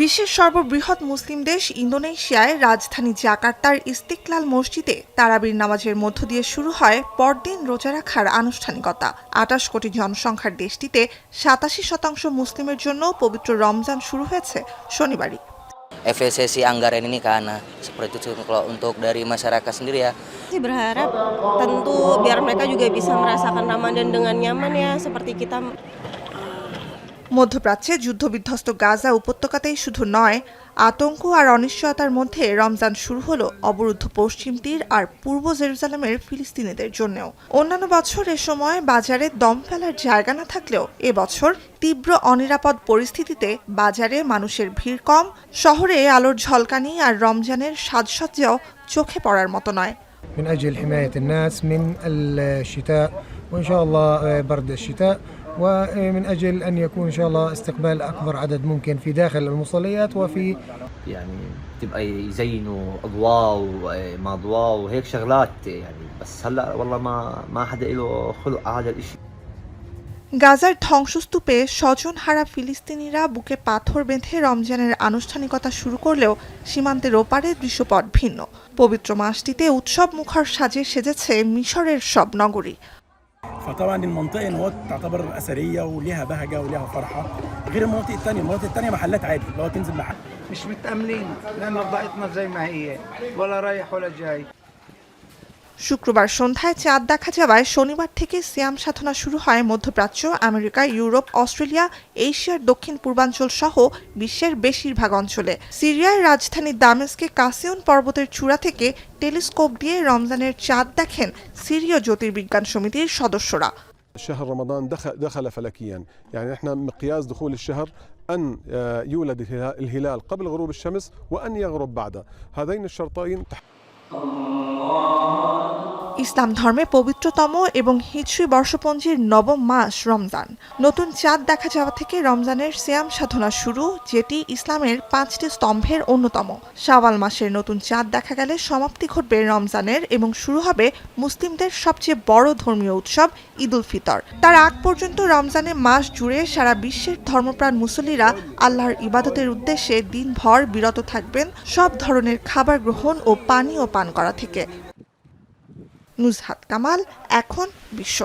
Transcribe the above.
বিশ্বের সর্ববৃহৎ মুসলিম দেশ ইন্দোনেশিয়ায় রাজধানী জাকার্তার ইস্তিকলাল মসজিদে তারাবির নামাজের মধ্য দিয়ে শুরু হয় পরদিন রোজা রাখার আনুষ্ঠানিকতা। ২৮ কোটি জনসংখ্যার দেশটিতে ৮৭% মুসলিমের জন্য পবিত্র রমজান শুরু হয়েছে শনিবারই। Efisiensi anggaran ini karena seperti itu kalau untuk dari masyarakat sendiri ya. Berharap tentu biar mereka juga bisa merasakan Ramadan dengan nyaman ya seperti kita. মধ্যপ্রাচ্যে যুদ্ধবিধ্বস্ত গাজা উপত্যকাতেই শুধু নয়, আতঙ্ক আর অনিশ্চয়তার মধ্যে রমজান শুরু হলো অবরুদ্ধ পশ্চিম তীর আর পূর্ব জেরুজালেমের ফিলিস্তিনিদের জন্যও। অন্যান্য বছর এ সময় বাজারে দম ফেলার জায়গা না থাকলেও এবছর তীব্র অনিরাপদ পরিস্থিতিতে বাজারে মানুষের ভিড় কম, শহরে আলোর ঝলকানি আর রমজানের সাজসজ্জাও চোখে পড়ার মতো নয়। من أجل حماية الناس من الشتاء وإن شاء الله برد الشتاء ومن أجل أن يكون إن شاء الله استقبال أكبر عدد ممكن في داخل المصليات وفي يعني تبقى يزينوا أضواء وما أضواء وهيك شغلات يعني بس هلا والله ما حدا له خلق على هذا الإشي। গাজার ধ্বংসস্তূপে স্বজনহারা ফিলিস্তিনিরা বুকে পাথর বেঁধে রমজানের আনুষ্ঠানিকতা শুরু করলেও সীমান্তের ওপারে দৃশ্যপট ভিন্ন। পবিত্র মাসটিতে উৎসব মুখর সাজে সেজেছে মিশরের সব নগরী। فطبعا المنطقه ان هو تعتبر اثريه وليها بهجه وليها فرحه غير المناطق الثانيه محلات عادي اللي هو تنزل محل مش متأملين لأن وضعتنا زي ما هي ولا رايح ولا جاي। শুক্রবার সন্ধ্যায় চাঁদ দেখা যাওয়ায় শনিবার থেকে সিয়াম সাধনা শুরু হয় মধ্যপ্রাচ্য, আমেরিকা, ইউরোপ, অস্ট্রেলিয়া, এশিয়ার দক্ষিণ পূর্বাঞ্চল সহ বিশ্বের বেশিরভাগ অঞ্চলে। সিরিয়ার রাজধানী দামেস্কে কাসিউন পর্বতের চূড়া থেকে টেলিস্কোপ দিয়ে রমজানের চাঁদ দেখেন সিরীয় জ্যোতির্বিজ্ঞান সমিতির সদস্যরা। شهر رمضان دخل فلكيا، يعني احنا مقياس دخول الشهر أن يولد الهلال قبل غروب الشمس وأن يغرب بعدها، هذين الشرطين ইসলাম ধর্মে পবিত্রতম এবং হিজরি বর্ষপঞ্জির নবম মাস রমজান। নতুন চাঁদ দেখা যাওয়া থেকে রমজানের সিয়াম সাধনা শুরু, যেটি ইসলামের 5টি স্তম্ভের অন্যতম। শাওয়াল মাসের নতুন চাঁদ দেখা গেলে সমাপ্তি ঘটবে রমজানের এবং শুরু হবে মুসলিমদের সবচেয়ে বড় ধর্মীয় উৎসব ঈদ উল ফিতর। তার আগ পর্যন্ত রমজানে মাস জুড়ে সারা বিশ্বের ধর্মপ্রাণ মুসল্লিরা আল্লাহর ইবাদতের উদ্দেশ্যে দিনভর বিরত থাকবেন সব ধরনের খাবার গ্রহণ ও পানীয় পান করা থেকে। নুজহাত কামাল, এখন বিশ্ব।